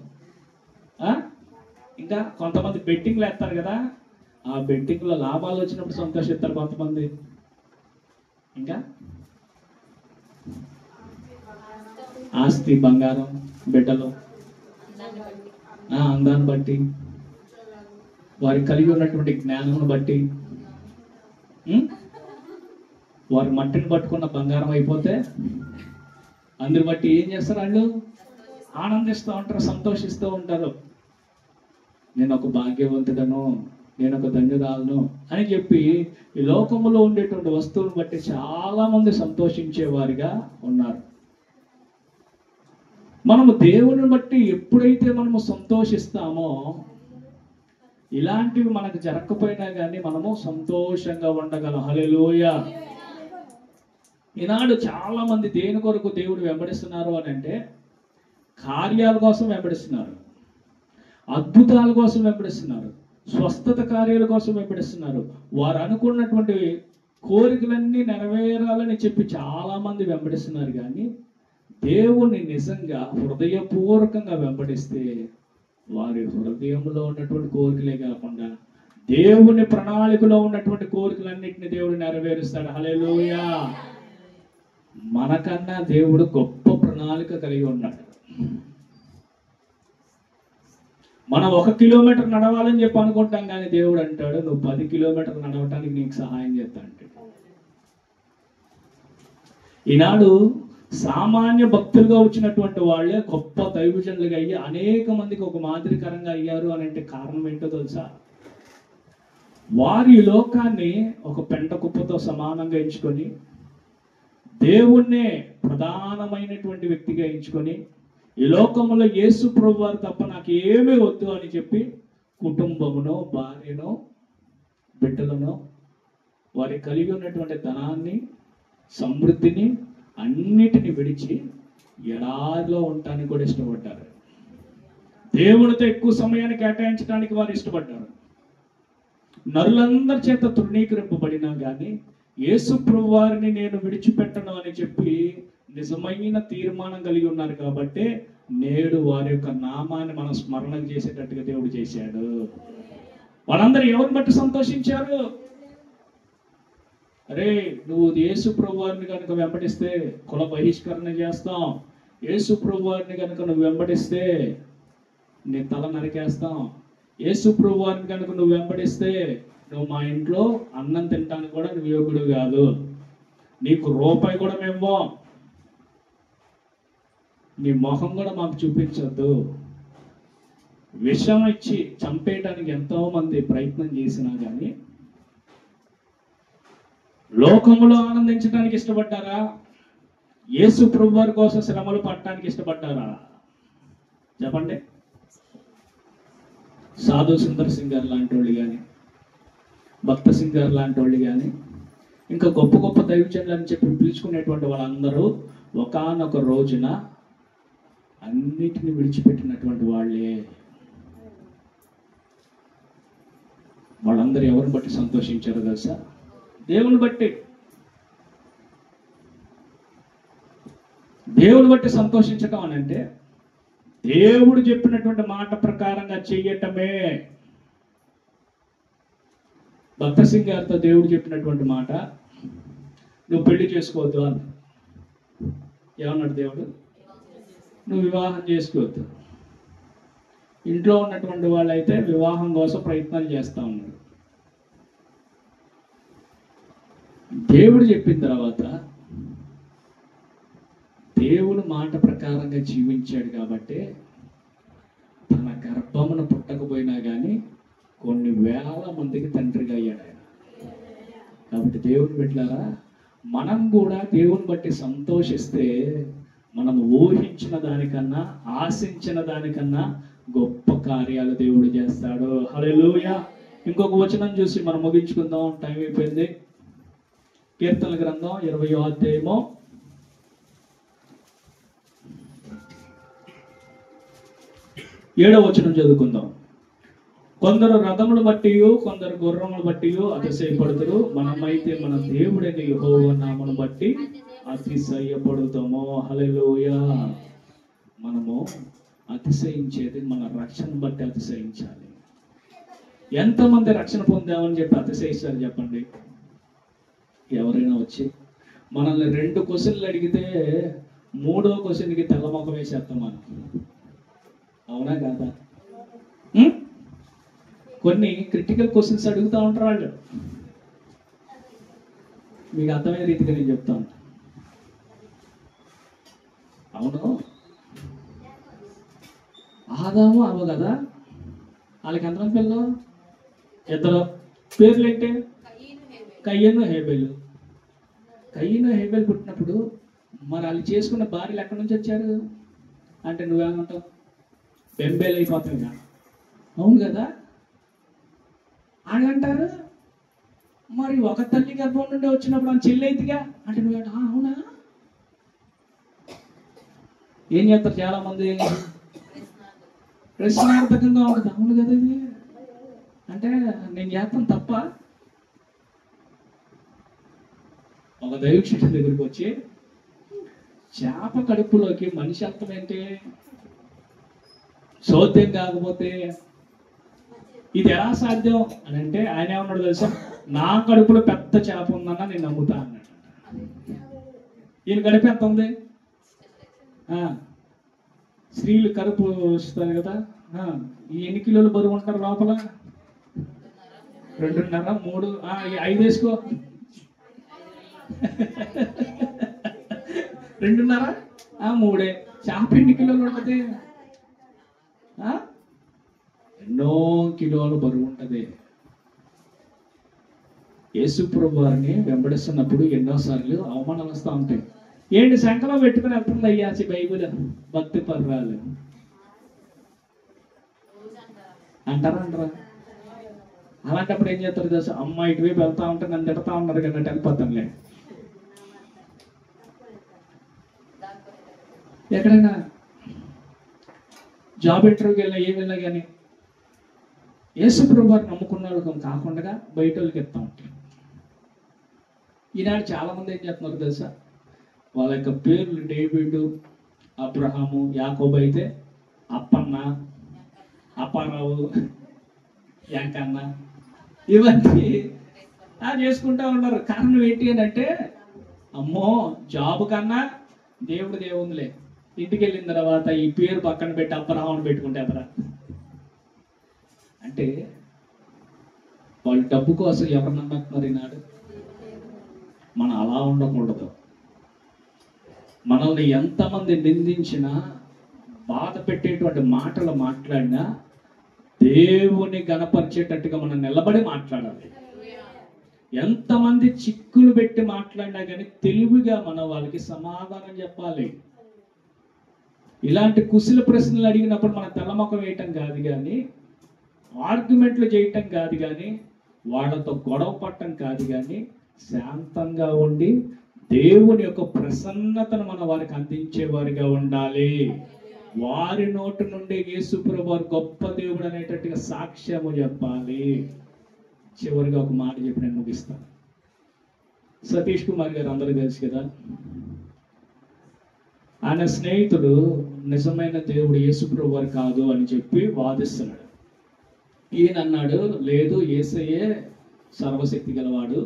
Speaker 1: ఇంకా కొంతమంది బెట్టింగ్లు వేస్తారు కదా, ఆ బెట్టింగ్లో లాభాలు వచ్చినప్పుడు సంతోషిస్తారు కొంతమంది. ఇంకా ఆస్తి, బంగారం, బిడ్డలు, అందాన్ని బట్టి, వారి కలిగి ఉన్నటువంటి జ్ఞానమును బట్టి, వారి మట్టిని పట్టుకున్న బంగారం అయిపోతే అందరి బట్టి ఏం చేస్తారు? వాళ్ళు ఆనందిస్తూ ఉంటారు, సంతోషిస్తూ ఉంటారు. నేను ఒక భాగ్యవంతుడను, నేను ఒక ధన్యురాలను అని చెప్పి ఈ లోకంలో ఉండేటువంటి వస్తువులను బట్టి చాలా మంది సంతోషించేవారిగా ఉన్నారు. మనము దేవుని బట్టి ఎప్పుడైతే మనము సంతోషిస్తామో, ఇలాంటివి మనకు జరగకపోయినా కానీ మనము సంతోషంగా ఉండగలం. హల్లెలూయా. ఈనాడు చాలా మంది దేని కొరకు దేవుడు వెంబడిస్తున్నారు అని అంటే, కార్యాల కోసం వెంబడిస్తున్నారు, అద్భుతాల కోసం వెంబడిస్తున్నారు, స్వస్థత కార్యాల కోసం వెంబడిస్తున్నారు. వారు అనుకున్నటువంటి కోరికలన్నీ నెరవేరాలని చెప్పి చాలా మంది వెంబడిస్తున్నారు. కానీ దేవుణ్ణి నిజంగా హృదయపూర్వకంగా వెంబడిస్తే వారి హృదయంలో ఉన్నటువంటి కోరికలే కాకుండా దేవుని ప్రణాళికలో ఉన్నటువంటి కోరికలన్నింటినీ దేవుడు నెరవేరుస్తాడు. హల్లెలూయా. మనకన్నా దేవుడు గొప్ప ప్రణాళిక కలిగి ఉన్నాడు. మనం 1 కిలోమీటర్ నడవాలని చెప్పి అనుకుంటాం, కానీ దేవుడు అంటాడు నువ్వు 10 కిలోమీటర్లు నడవటానికి నీకు సహాయం చేస్తా అంటాడు. ఈనాడు సామాన్య భక్తులుగా వచ్చినటువంటి వాళ్ళే గొప్ప దైవజనులుగా అయ్యి అనేక మందికి ఒక మాదిరికరంగా అయ్యారు అని అంటే కారణం ఏంటో తెలుసా? వారి లోకాన్ని ఒక పెంట కుప్పతో సమానంగా ఎంచుకొని దేవుణ్ణే ప్రధానమైనటువంటి వ్యక్తిగా ఎంచుకొని ఈ లోకంలో యేసు ప్రభు వారు తప్ప నాకు ఏమీ వద్దు అని చెప్పి కుటుంబమును, భార్యను, బిడ్డలను, వారి కలిగి ఉన్నటువంటి ధనాన్ని, సమృద్ధిని అన్నిటిని విడిచి ఎడారిలో ఉండటానికి కూడా ఇష్టపడ్డారు. దేవునితో ఎక్కువ సమయాన్ని కేటాయించడానికి వారు ఇష్టపడ్డారు. నరులందరి చేత తృణీకరింపబడినా కానీ యేసు ప్రభు వారిని నేను విడిచిపెట్టను అని చెప్పి నిజమైన తీర్మానం కలిగి ఉన్నారు. కాబట్టి నేడు వారి యొక్క నామాన్ని మనం స్మరణ చేసేటట్టుగా దేవుడు చేశాడు. వాళ్ళందరూ ఎవరిని బట్టి సంతోషించారు? అరే, నువ్వు యేసు ప్రభు వారిని కనుక వెంబడిస్తే కుల బహిష్కరణ చేస్తాం, యేసు ప్రభు వారిని కనుక నువ్వు వెంబడిస్తే నీ తల నరికేస్తాం, యేసు ప్రభు వారిని కనుక నువ్వు వెంబడిస్తే నువ్వు మా ఇంట్లో అన్నం తినడానికి కూడా నువ్వు యోగుడు కాదు, నీకు రూపాయి కూడా మేము, నీ మొహం కూడా మాకు చూపించొద్దు. విషం ఇచ్చి చంపేయడానికి ఎంతో మంది ప్రయత్నం చేసినా కానీ లోకములో ఆనందించడానికి ఇష్టపడ్డారా? యేసు ప్రభు వారి కోసం శ్రమలు పడటానికి ఇష్టపడ్డారా? చెప్పండి. సాధు సుందర్ సింగ్ గారు లాంటి వాళ్ళు కానీ, భక్త సింగ్ గారు లాంటి వాళ్ళు కానీ, ఇంకా గొప్ప గొప్ప దైవజనులు అని చెప్పి పిలుచుకునేటువంటి వాళ్ళందరూ ఒకానొక రోజున అన్నిటిని విడిచిపెట్టినటువంటి వాళ్ళే. వాళ్ళందరూ ఎవరిని బట్టి సంతోషించారో తెలుసా? దేవుని బట్టి. దేవుని బట్టి సంతోషించటం అని అంటే దేవుడు చెప్పినటువంటి మాట ప్రకారంగా చెయ్యటమే. భక్త సింగ్ గారితో దేవుడు చెప్పినటువంటి మాట, నువ్వు పెళ్లి చేసుకోవద్దు అని. ఏమన్నాడు దేవుడు? నువ్వు వివాహం చేసుకోవద్దు. ఇంట్లో ఉన్నటువంటి వాళ్ళైతే వివాహం కోసం ప్రయత్నాలు చేస్తూ ఉన్నారు. దేవుడు చెప్పిన తర్వాత దేవుడు మాట ప్రకారంగా జీవించాడు కాబట్టి తన గర్భమును పుట్టకపోయినా కానీ కొన్ని వేల మందికి తండ్రిగా అయ్యాడు ఆయన. కాబట్టి దేవుని బిడ్డలారా, మనం కూడా దేవుని బట్టి సంతోషిస్తే మనం ఊహించిన దానికన్నా, ఆశించిన దానికన్నా గొప్ప కార్యాలు దేవుడు చేస్తాడు. హల్లెలూయా. ఇంకొక వచనం చూసి మనం ముగించుకుందాం, టైం అయిపోయింది. కీర్తనల గ్రంథం 20వ అధ్యాయము 7వ వచనం చదువుకుందాం. కొందరు రథములు బట్టి, కొందరు గుర్రములు బట్టి అతిశయపడుతురు, మనమైతే మన దేవుడైన యెహోవా నామమును బట్టి అతిశయపడుతాము. హల్లెలూయా. మనము అతిశయించేది మన రక్షణ బట్టి అతిశయించాలి. ఎంతమంది రక్షణ పొందామని చెప్పి అతిశయిస్తారు చెప్పండి? ఎవరైనా వచ్చి మనల్ని 2 క్వశ్చన్లు అడిగితే 3వ క్వశ్చన్కి తెల్లమొఖం వేసేస్తాం మనం. అవునా కాదా? కొన్ని క్రిటికల్ క్వశ్చన్స్ అడుగుతూ ఉంటారు వాళ్ళు. మీకు అర్థమయ్యే రీతిగా నేను చెప్తా ఉంటాను. అవును, ఆదాము అవ్వ కదా, వాళ్ళకి ఎంతమంది పిల్లలు? ఇద్దరు. పేర్లు ఏంటి? కయ్యను హేబెలు. కయ్యను హేబెలు పుట్టినప్పుడు మరి వాళ్ళు చేసుకున్న భార్యలు ఎక్కడి నుంచి వచ్చారు అంటే నువ్వేమంటావు? బెంబేలు అయిపోతావు కదా. అవును కదా. అంటారు మరి ఒక తల్లి గర్భం నుండి వచ్చినప్పుడు ఆ చెల్లి అయితేగా అంటే నువ్వేంట? అవునా? ఏం చేస్తారు చాలా మంది? ప్రశ్నార్థకంగా ఉంటుంది. అవును కదా ఇది అంటే నేను చేస్తాను తప్ప. ఒక దైవశిష్యుడి దగ్గరికి వచ్చి చేప కడుపులోకి మనిషి అర్థం ఏంటి? చోద్యం కాకపోతే ఇది ఎలా సాధ్యం అని అంటే ఆయన ఏమన్నాడు తెలుసా? నా కడుపులో పెద్ద చేప ఉందన్నా నేను నమ్ముతా అన్నాడు. ఈయన కడుపు ఎంత ఉంది? స్త్రీలు కడుపు వస్తారు కదా, ఎన్ని కిలోలు బరువు ఉంటారు లోపల? 2.5 3 5 వేసుకో. 2.5 3 చేప ఎన్ని కిలోలు ఉంటుంది? ఎన్నో కిలోలు బరువు ఉంటుంది. యేసుప్రభు వారిని వెంబడిస్తున్నప్పుడు ఎన్నోసార్లు అవమానాలు వస్తూ ఉంటాయి. ఏంటి శంఖలో పెట్టుకుని వెళ్తుంది అయ్యా బైబిల్ భక్తి పర్వాలు అంటారా? అలాంటప్పుడు ఏం చేస్తారు తెలుసా? అమ్మ ఇటువైపు వెళ్తా ఉంటే నన్ను తిడతా ఉన్నారు కదా వెళ్ళిపోతానులే. ఎక్కడైనా జాబ్ ఇంటర్వ్యూకి వెళ్ళినా ఏం వెళ్ళినా కానీ యేసుప్రభు వారిని నమ్ముకున్న వాళ్ళకి కాకుండా బయట వాళ్ళకి ఇస్తూ ఉంటారు. ఈనాడు చాలా మంది ఏం చేస్తున్నారు తెలుసా? వాళ్ళ యొక్క పేర్లు డేవిడ్, అబ్రహాము, యాకోబు అయితే అప్పన్న, అప్పారావు, యాంకన్న ఇవన్నీ చేసుకుంటూ ఉన్నారు. కారణం ఏంటి అని అంటే అమ్మో జాబ్ కన్నా దేవుడు దేవుందిలే. ఇంటికి వెళ్ళిన తర్వాత ఈ పేరు పక్కన పెట్టి అబ్రహాముని పెట్టుకుంటే ఎదరా అంటే వాళ్ళు డబ్బు కోసం ఎవరు నమ్ముతున్నారు ఈనాడు? మనం అలా ఉండకూడదు. మనల్ని ఎంతమంది నిందించినా, బాధ పెట్టేటువంటి మాటలు మాట్లాడినా దేవుని గణపరిచేటట్టుగా మనం నిలబడి మాట్లాడాలి. ఎంతమంది చిక్కులు పెట్టి మాట్లాడినా కానీ తెలివిగా మనం వాళ్ళకి సమాధానం చెప్పాలి. ఇలాంటి కుశల ప్రశ్నలు అడిగినప్పుడు మన తెల్లముఖం వేయటం కాదు కానీ, ఆర్గ్యుమెంట్లు చేయటం కాదు కానీ, వాళ్ళతో గొడవ పడటం కాదు కానీ, శాంతంగా ఉండి దేవుని యొక్క ప్రసన్నతను మన వారికి అందించేవారిగా ఉండాలి. వారి నోటి నుండి యేసుప్రభు వారు గొప్ప దేవుడు అనేటట్టుగా సాక్ష్యము చెప్పాలి. చివరిగా ఒక మాట చెప్పి నేను ముగిస్తాను. సతీష్ కుమార్ గారు అందరికీ తెలుసు కదా. ఆయన స్నేహితుడు నిజమైన దేవుడు యేసుప్రభు వారు కాదు అని చెప్పి వాదిస్తున్నాడు. ఈయన అన్నాడు, లేదు యేసయ్యే సర్వశక్తి గలవాడు,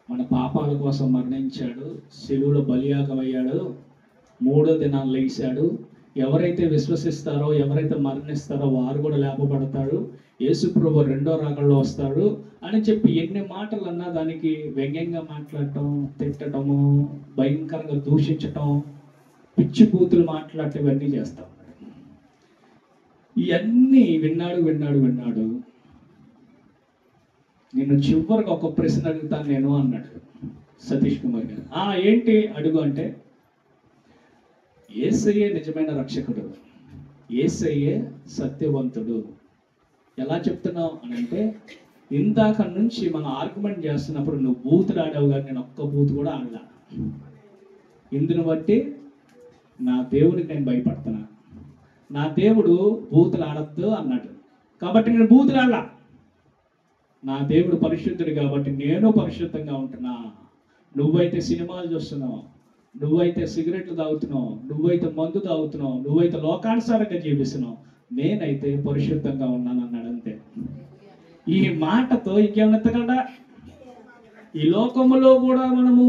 Speaker 1: మన పాపాల కోసం మరణించాడు, శిలువలో బలియాగమయ్యాడు, 3వ దినాలు లేచాడు, ఎవరైతే విశ్వసిస్తారో ఎవరైతే మరణిస్తారో వారు కూడా లేపబడతాడు, యేసుప్రభు 2వ రాకడలో వస్తాడు అని చెప్పి ఎన్ని మాటలు అన్నా దానికి వ్యంగ్యంగా మాట్లాడటం, తిట్టడము, భయంకరంగా దూషించటం, పిచ్చి బూతులు మాట్లాడటం ఇవన్నీ చేస్తా ఉన్నాడు. ఇవన్నీ విన్నాడు. నేను చివరికి ఒక ప్రశ్న అడుగుతాను నేను అన్నాడు సతీష్ కుమార్ గారు. ఏంటి అడుగు అంటే, యేసయ్యే నిజమైన రక్షకుడు, యేసయ్యే సత్యవంతుడు ఎలా చెప్తున్నావు అని అంటే, ఇందాక నుంచి మనం ఆర్గ్యుమెంట్ చేస్తున్నప్పుడు నువ్వు బూతులు ఆడావు కానీ నేను ఒక్క బూతు కూడా ఆడలా. ఇందును బట్టి నా దేవుడికి నేను భయపడుతున్నా. నా దేవుడు బూతులు ఆడద్దు అన్నాడు కాబట్టి నేను బూతులు ఆడలా. నా దేవుడు పరిశుద్ధుడు కాబట్టి నేను పరిశుద్ధంగా ఉంటున్నా. నువ్వైతే సినిమాలు చూస్తున్నావు, నువ్వైతే సిగరెట్లు తాగుతున్నావు, నువ్వైతే మందు తాగుతున్నావు, నువ్వైతే లోకానుసారంగా జీవిస్తున్నావు, నేనైతే పరిశుద్ధంగా ఉన్నాను అన్నాడు. అంతే. ఈ మాటతో ఇంకేమన్నా ఈ లోకములో కూడా మనము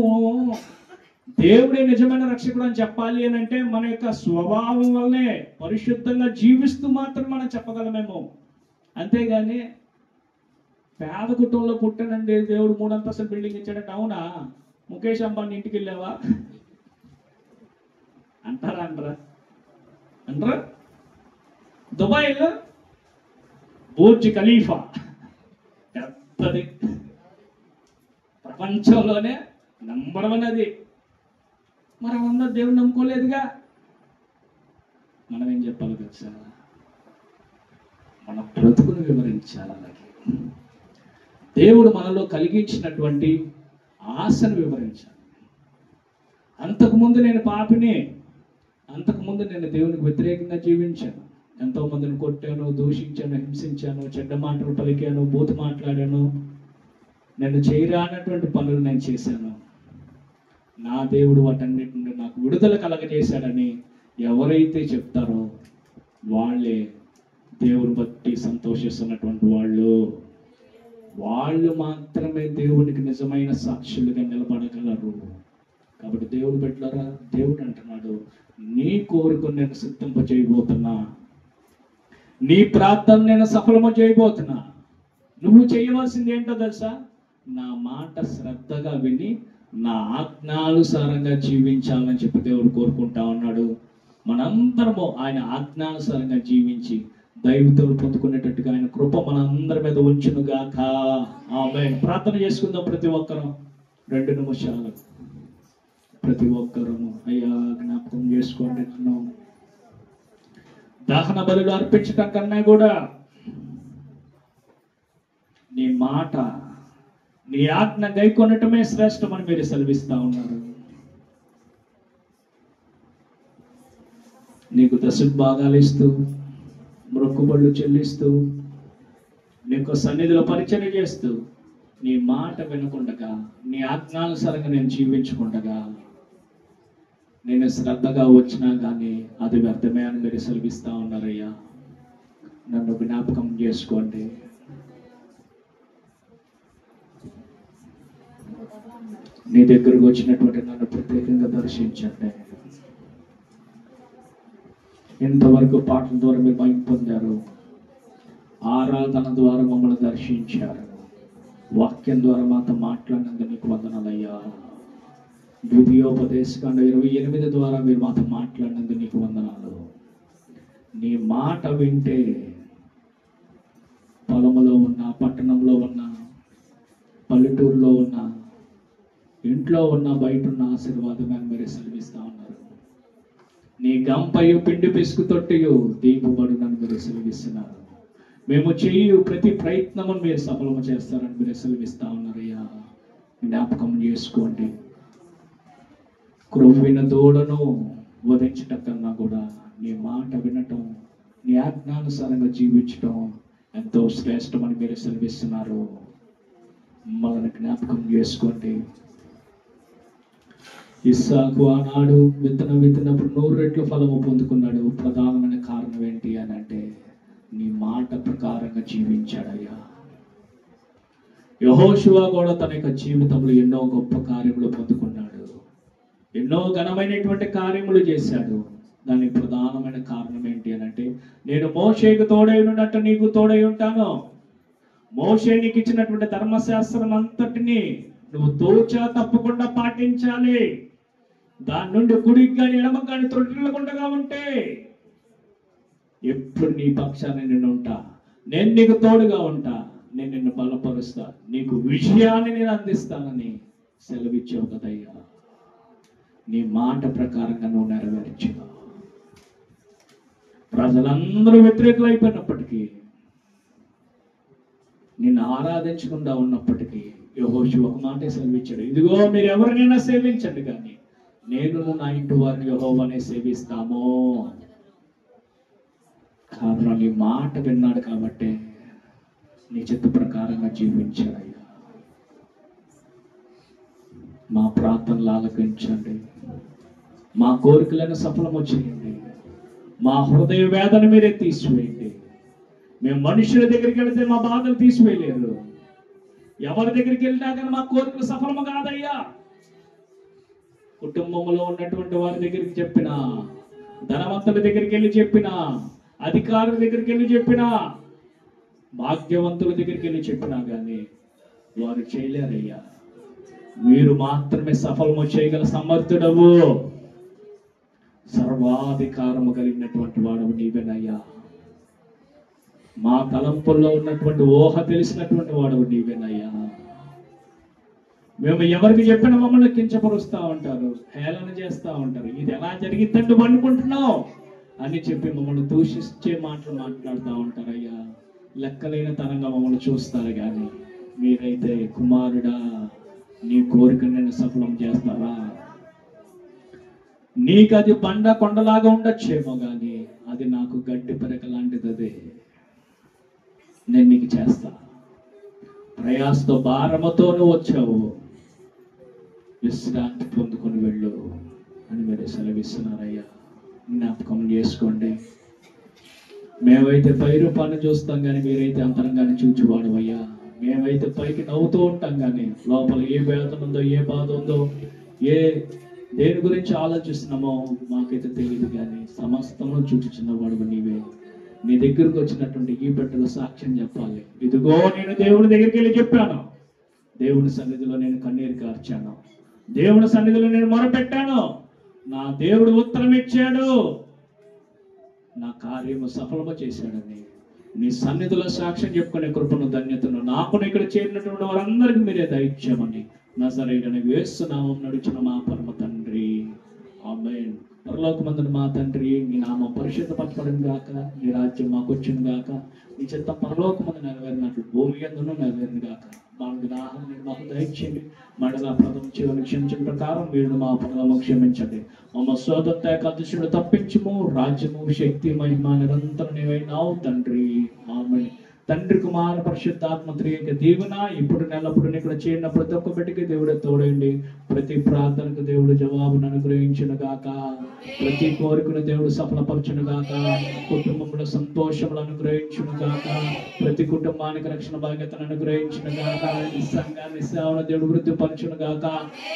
Speaker 1: దేవుడే నిజమైన రక్షకుడు అని చెప్పాలి అని అంటే మన యొక్క స్వభావం వల్లనే పరిశుద్ధంగా జీవిస్తూ మాత్రం మనం చెప్పగలమేమో. అంతేగాని పేద కుటుంబంలో పుట్టానండి దేవుడు 3 అంతస్తుల బిల్డింగ్ ఇచ్చాడంటే అవునా, ముఖేష్ అంబానీ ఇంటికి వెళ్ళావా అంటారా? దుబాయ్లో బుర్జ్ ఖలీఫా పెద్దది, ప్రపంచంలోనే నంబర్ 1 అది. మరి అందరూ దేవుని నమ్ముకోలేదుగా. మనం ఏం చెప్పాలో తెలుసా? మన బ్రతుకును వివరించాలి. అలాగే దేవుడు మనలో కలిగించినటువంటి ఆశను వివరించాలి. అంతకుముందు నేను పాపిని, అంతకుముందు నేను దేవునికి వ్యతిరేకంగా జీవించాను, ఎంతో మందిని కొట్టాను, దూషించాను, హింసించాను, చెడ్డ మాటలు పలికాను, బూతు మాట్లాడాను, నేను చేయరానటువంటి పనులు నేను చేశాను. నా దేవుడు వాటన్నిటి నుండి నాకు విడుదల కలగజేశాడని ఎవరైతే చెప్తారో వాళ్ళే దేవుని బట్టి సంతోషిస్తున్నటువంటి వాళ్ళు మాత్రమే దేవునికి నిజమైన సాక్షులుగా నిలబడగలరు. కాబట్టి దేవుడు పెట్టారా, దేవుడు అంటున్నాడు, నీ కోరికను నేను సిద్ధింప చేయబోతున్నా, నీ ప్రార్థన నేను సఫలము చేయబోతున్నా. నువ్వు చేయవలసింది ఏంటో తెలుసా? నా మాట శ్రద్ధగా విని నా ఆజ్ఞానుసారంగా జీవించాలని చెప్పి దేవుడు కోరుకుంటా ఉన్నాడు. మనందరము ఆయన ఆజ్ఞానుసారంగా జీవించి దైవతలు పొందుకునేటట్టుగా ఆయన కృప మనందరి మీద ఉంచునుగాక. ఆమేన్. ప్రార్థన చేసుకుందాం. ప్రతి ఒక్కరం 2 నిమిషాలు ప్రతి ఒక్కరము అయ్యా జ్ఞాపకం చేసుకోండి. దహన బలులు అర్పించటం కన్నా కూడా నీ మాట, నీ ఆజ్ఞ గైకొనటమే శ్రేష్టమని మీరు సెలవిస్తా ఉన్నారు. నీకు దశభాగాలు ఇస్తూ, మొక్కుబళ్ళు చెల్లిస్తూ, నీకు సన్నిధిలో పరిచర్య చేస్తూ, నీ మాట వినకుండగా, నీ ఆజ్ఞానుసారంగా నేను జీవించకుండగా, నేను శ్రద్ధగా వచ్చినా కానీ అది వ్యర్థమే అని మీరు సెలవిస్తా ఉన్నారయ్యా. నన్ను జ్ఞాపకం చేసుకోండి. నీ దగ్గరకు వచ్చినటువంటి నన్ను ప్రత్యేకంగా దర్శించండి. ఇంతవరకు పాటల ద్వారా మీరు మహిమ పొందారు, ఆరాధన ద్వారా మమ్మల్ని దర్శించారు, వాక్యం ద్వారా మాతో మాట్లాడినందుకు నీకు వందనాలయ్యా. ద్వితీయోపదేశకాండ 28 ద్వారా మీరు మాతో మాట్లాడినందుకు నీకు వందనాలు. నీ మాట వింటే పొలంలో ఉన్న, పట్టణంలో ఉన్న, పల్లెటూరులో ఉన్న, ఇంట్లో ఉన్న, బయట ఉన్న ఆశీర్వాదమే మీరు సెలవిస్తా ఉన్నారు. నీ గంపయు పిండి పిసుకు తొట్టియు దీపబడునని మీరు సెలవిస్తున్నారు. మేము చేయు ప్రతి ప్రయత్నమును మీరు సఫలము చేస్తారని మీరు సెలవిస్తా ఉన్నారయ్యా. జ్ఞాపకం చేసుకోండి. క్రొవ్విన దూడను వధించటం కన్నా కూడా నీ మాట వినటం, నీ ఆజ్ఞానుసారంగా జీవించటం ఎంతో శ్రేష్టమని మీరు సెలవిస్తున్నారు. మనల్ని జ్ఞాపకం చేసుకోండి. ఇస్సాకు ఆనాడు విత్తనం విత్తినప్పుడు 100 రెట్లు ఫలము పొందుకున్నాడు. ప్రధానమైన కారణం ఏంటి అని అంటే నీ మాట ప్రకారంగా జీవించాడయ్యా. యెహోషువ కూడా తన యొక్క జీవితంలో ఎన్నో గొప్ప కార్యములు పొందుకున్నాడు, ఎన్నో ఘనమైనటువంటి కార్యములు చేశాడు. దానికి ప్రధానమైన కారణం ఏంటి అని అంటే, నేను మోషేకు తోడై ఉన్నట్టు నీకు తోడై ఉంటాను. మోషే నీకు ఇచ్చినటువంటి ధర్మశాస్త్రం అంతటిని నువ్వు తోచా తప్పకుండా పాటించాలి. దాని నుండి కుడికి కానీ ఎడమకు కానీ తొట్టిల్లకుండా ఉంటే ఎప్పుడు నీ పక్షాన్ని నేను ఉంటా, నేను నీకు తోడుగా ఉంటా, నేను నిన్ను బలపరుస్తా, నీకు విజయాన్ని నేను అందిస్తానని సెలవిచ్చావు కదయ్యా. నీ మాట ప్రకారంగా నువ్వు నెరవేర్చు. ప్రజలందరూ వ్యతిరేకులు అయిపోయినప్పటికీ, నిన్ను ఆరాధించకుండా ఉన్నప్పటికీ యెహోషువ ఒక మాటే సెలవిచ్చాడు, ఇదిగో మీరు ఎవరినైనా సేవించండి కానీ నేను నా ఇంటి వారిని యెహోవానే సేవిస్తాము. కారణం నీ మాట విన్నాడు కాబట్టి నీ చిత్త ప్రకారంగా జీవించాడయ్యా. మా ప్రార్థనలు ఆలకించండి, మా కోరికలను సఫలము చేయండి, మా హృదయ వేదన మీరే తీసివేయండి. మేము మనుషుల దగ్గరికి వెళితే మా బాధలు తీసివేయలేరు, ఎవరి దగ్గరికి వెళ్ళినా కానీ మా కోరికలు సఫలము కాదయ్యా. కుటుంబంలో ఉన్నటువంటి వారి దగ్గరికి చెప్పినా, ధనవంతుల దగ్గరికి వెళ్ళి చెప్పినా, అధికారుల దగ్గరికి వెళ్ళి చెప్పినా, భాగ్యవంతుల దగ్గరికి వెళ్ళి చెప్పినా కానీ వారు చేయలేరయ్యా. మీరు మాత్రమే సఫలము చేయగల సమర్థుడవు, సర్వాధికారము కలిగినటువంటి వాడవు నీవేనయ్యా. మా తలంపుల్లో ఉన్నటువంటి ఊహ తెలిసినటువంటి వాడు నీవేనయ్యా. మేము ఎవరికి చెప్పినా మమ్మల్ని కించపరుస్తూ ఉంటారు, హేళన చేస్తూ ఉంటారు. ఇది ఎలా జరిగిద్దంటూ అనుకుంటున్నావు అని చెప్పి మమ్మల్ని దూషించే మాటలు మాట్లాడుతూ ఉంటారయ్యా. లెక్కలేని తరంగా మమ్మల్ని చూస్తారు. కానీ మీరైతే కుమారుడా నీ కోరిక నేను సఫలం చేస్తారా? నీకు అది బండ కొండలాగా ఉండొచ్చేమో, కానీ అది నాకు గడ్డి పెరక లాంటిది. అదే నేను నీకు చేస్తా. ప్రయాసతో భారముతోనూ వచ్చావు, విశ్రాంతి పొందుకొని వెళ్ళు అని మీరు సెలవిస్తున్నారయ్యా. జ్ఞాపకం చేసుకోండి. మేమైతే పై రూపాన్ని చూస్తాం, కానీ మీరైతే అంతరంగాన్ని చూచువాడవయ్యా. మేమైతే పైకి నవ్వుతూ ఉంటాం, కానీ లోపల ఏ వేదన ఉందో, ఏ బాధ ఉందో, దేని గురించి ఆలోచిస్తున్నామో మాకైతే తెలియదు. కానీ సమస్తము చూచుచున్నవాడు నీవే. నీ దగ్గరకు వచ్చినటువంటి ఈ బిడ్డలు సాక్ష్యం చెప్పాలి. ఇదిగో నేను దేవుని దగ్గరికి వెళ్ళి చెప్పాను, దేవుని సన్నిధిలో నేను కన్నీరు కార్చాను, దేవుని సన్నిధిలో నేను మొరపెట్టాను, నా దేవుడు ఉత్తరం ఇచ్చాడు, నా కార్యము సఫలము చేశాడని నీ సన్నిధిలో సాక్ష్యం చెప్పుకునే కృపను, ధన్యతను నాకు ఇక్కడ చేరినటువంటి వారందరికీ మీరే దయచేయమని నజరేయుడైన యేసు నామమున నడుచున్న మా పరమ తండ్రి, ఆమేన్. పరలోకమందున మా తండ్రి, నీ నామం పరిశుద్ధపరచబడును గాక, నీ రాజ్యం మాకు వచ్చును గాక, నీ చిత్తం పరలోకమందు నెరవేరినట్లు భూమి యందును నెరవేరును గాక. మాకు ఆహారం మాకు దయచేయండి, మడలా ప్రథమ జీవన క్షమించిన ప్రకారం మీరు మా పనులను క్షమించండి. మమ్మ సోదత్త అదృశ్యుడు తప్పించుము, రాజ్యము శక్తి మహిమ నిరంతరం నీవైనావు తండ్రి, ఆమేన్. తండ్రి కుమార పరిశుద్ధాత్మ త్రియేక దీవెన ఇప్పుడు నెలప్పుడు ఇక్కడ చేరిన ప్రతి ఒక్క బిడ్డకి దేవుడే తోడండి. ప్రతి ప్రార్థనకు దేవుడు జవాబును అనుగ్రహించును గాక, ప్రతి కోరికను దేవుడు సఫలపరచును గాక, కుటుంబంలో సంతోషములు అనుగ్రహించును గాక, ప్రతి కుటుంబానికి రక్షణ భాగ్యతను అనుగ్రహించును గాక, సంఘాన్ని సేవను దేవుడు వృద్ధిపరచును గాక,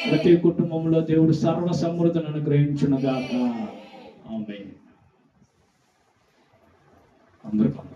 Speaker 1: ప్రతి కుటుంబంలో దేవుడు సర్వ సమృద్ధిని అనుగ్రహించును గాక. ఆమేన్. అందరికీ